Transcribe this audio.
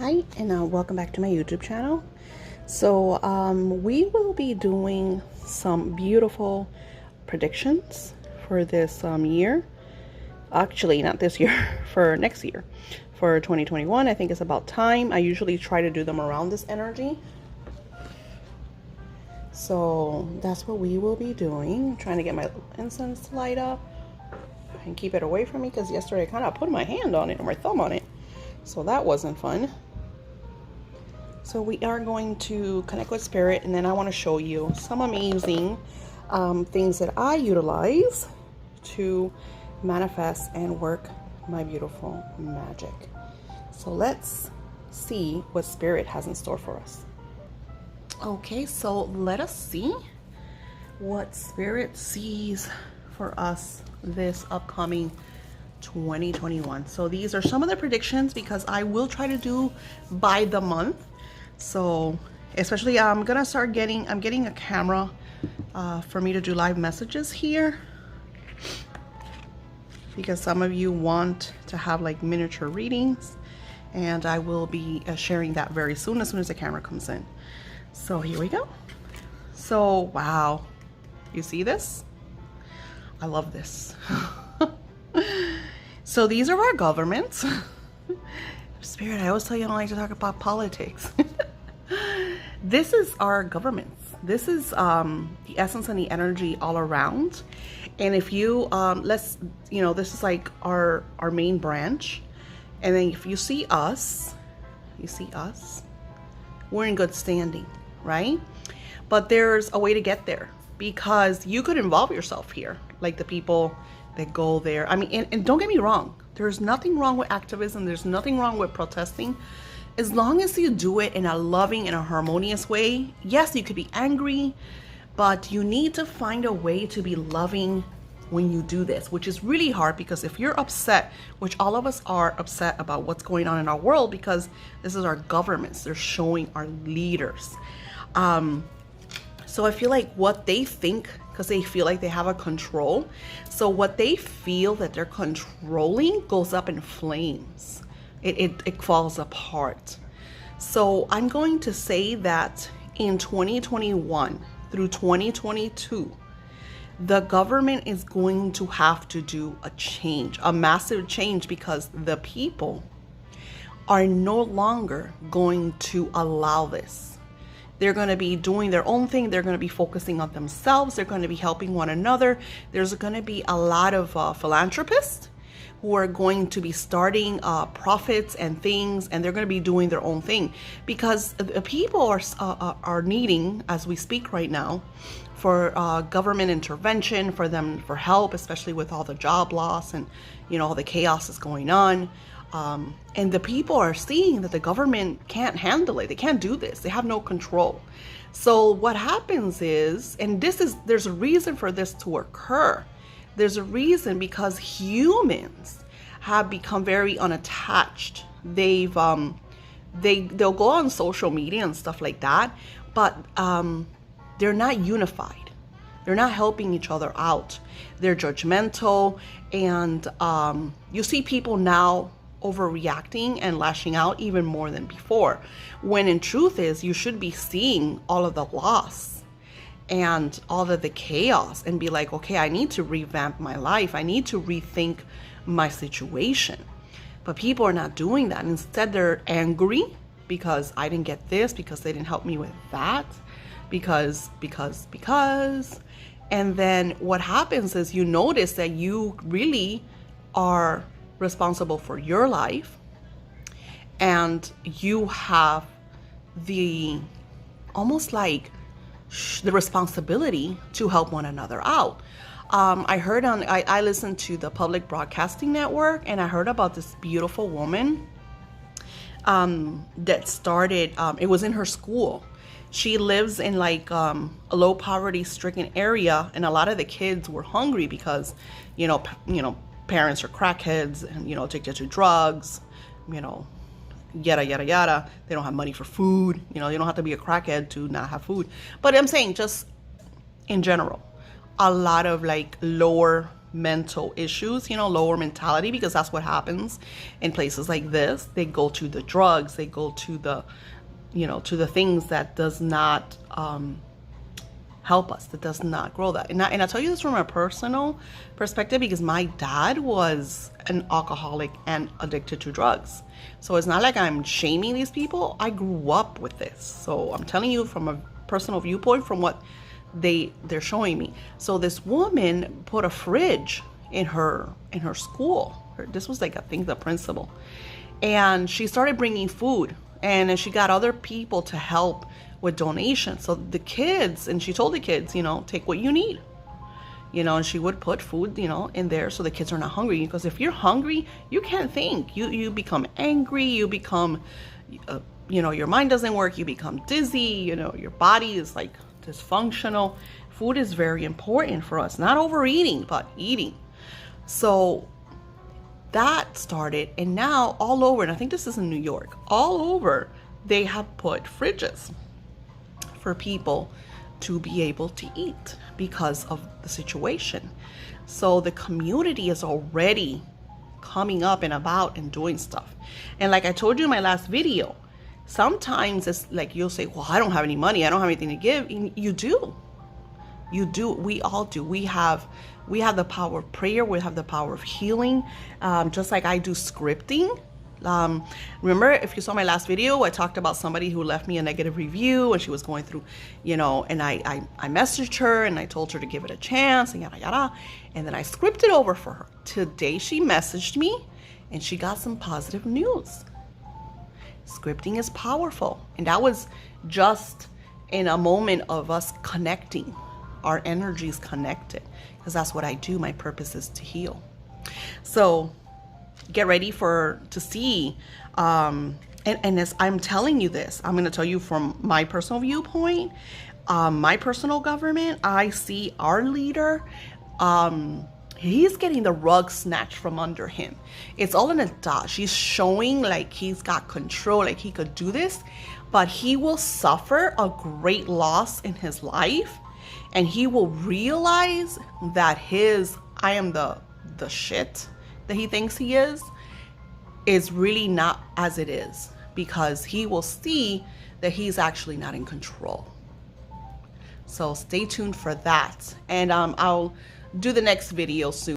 Hi, and welcome back to my YouTube channel. So we will be doing some beautiful predictions for this year. Actually, not this year, for next year. For 2021, I think it's about time. I usually try to do them around this energy. So that's what we will be doing. I'm trying to get my incense to light up and keep it away from me, because yesterday I kind of put my hand on it or my thumb on it. So that wasn't fun. So we are going to connect with spirit, and then I want to show you some amazing things that I utilize to manifest and work my beautiful magic. So let's see what spirit has in store for us. Okay, so let us see what spirit sees for us this upcoming 2021. So these are some of the predictions, because I will try to do by the month. So especially I'm getting a camera for me to do live messages here, because some of you want to have like miniature readings, and I will be sharing that very soon as the camera comes in. So here we go. So wow, you see this? I love this. So these are our governments. Spirit, I always tell you I don't like to talk about politics. This is our governments. This is the essence and the energy all around. And if you this is like our main branch. And then if you see us, we're in good standing, right? But there's a way to get there, because you could involve yourself here, like the people that go there. I mean, and don't get me wrong, there's nothing wrong with activism, there's nothing wrong with protesting, as long as you do it in a loving and a harmonious way. Yes, you could be angry, but you need to find a way to be loving when you do this, which is really hard, because if you're upset, which all of us are upset about what's going on in our world, because this is our governments, they're showing our leaders. So I feel like what they think, because they feel like they have a control, so what they feel that they're controlling goes up in flames. It falls apart. So I'm going to say that in 2021 through 2022, the government is going to have to do a change, a massive change, because the people are no longer going to allow this. They're going to be doing their own thing. They're going to be focusing on themselves. They're going to be helping one another. There's going to be a lot of philanthropists who are going to be starting profits and things, and they're going to be doing their own thing, because people are needing, as we speak right now, for government intervention, for help, especially with all the job loss and all the chaos that's going on. And the people are seeing that the government can't handle it. They can't do this. They have no control. So what happens is, and there's a reason for this to occur. There's a reason, because humans have become very unattached. They'll go on social media and stuff like that, but they're not unified. They're not helping each other out. They're judgmental, and you see people now overreacting and lashing out even more than before, when in truth is, you should be seeing all of the loss and all of the chaos and be like, okay, I need to revamp my life. I need to rethink my situation. But people are not doing that. Instead, they're angry because I didn't get this, because they didn't help me with that, because. And then what happens is, you notice that you really are responsible for your life, and you have the almost like the responsibility to help one another out. I listened to the Public Broadcasting Network, and I heard about this beautiful woman that started, it was in her school. She lives in like a low poverty stricken area, and a lot of the kids were hungry because, parents are crackheads and, addicted to drugs, yada, yada, yada. They don't have money for food. You don't have to be a crackhead to not have food. But I'm saying, just in general, a lot of like lower mental issues, lower mentality, because that's what happens in places like this. They go to the drugs, they go to the, to the things that does not help us, that does not grow that. And I tell you this from a personal perspective, because my dad was an alcoholic and addicted to drugs. So it's not like I'm shaming these people. I grew up with this. So I'm telling you from a personal viewpoint, from what they're showing me. So this woman put a fridge in her school. This was like, I think, the principal. And she started bringing food, and then she got other people to help with donations. So the kids, and she told the kids, take what you need, and she would put food, in there so the kids are not hungry. Because if you're hungry, you can't think. You become angry. You become, your mind doesn't work. You become dizzy. Your body is like dysfunctional. Food is very important for us. Not overeating, but eating. So that started, and now all over, and I think this is in New York, all over, they have put fridges for people to be able to eat because of the situation. So the community is already coming up and about and doing stuff. And like I told you in my last video, sometimes it's like you'll say, well, I don't have any money, I don't have anything to give. And you do. We all do. We have the power of prayer. We have the power of healing. Just like I do scripting. Remember, if you saw my last video, I talked about somebody who left me a negative review, and she was going through, and I messaged her and I told her to give it a chance and yada yada. And then I scripted over for her. Today she messaged me and she got some positive news. Scripting is powerful. And that was just in a moment of us connecting. Our energies connected, because that's what I do. My purpose is to heal. So get ready to see, and as I'm telling you this, I'm going to tell you from my personal viewpoint, my personal government. I see our leader, he's getting the rug snatched from under him. It's all in a dodge. He's showing like he's got control, like he could do this, but he will suffer a great loss in his life. And he will realize that I am the shit that he thinks he is really not as it is, because he will see that he's actually not in control. So stay tuned for that. And I'll do the next video soon.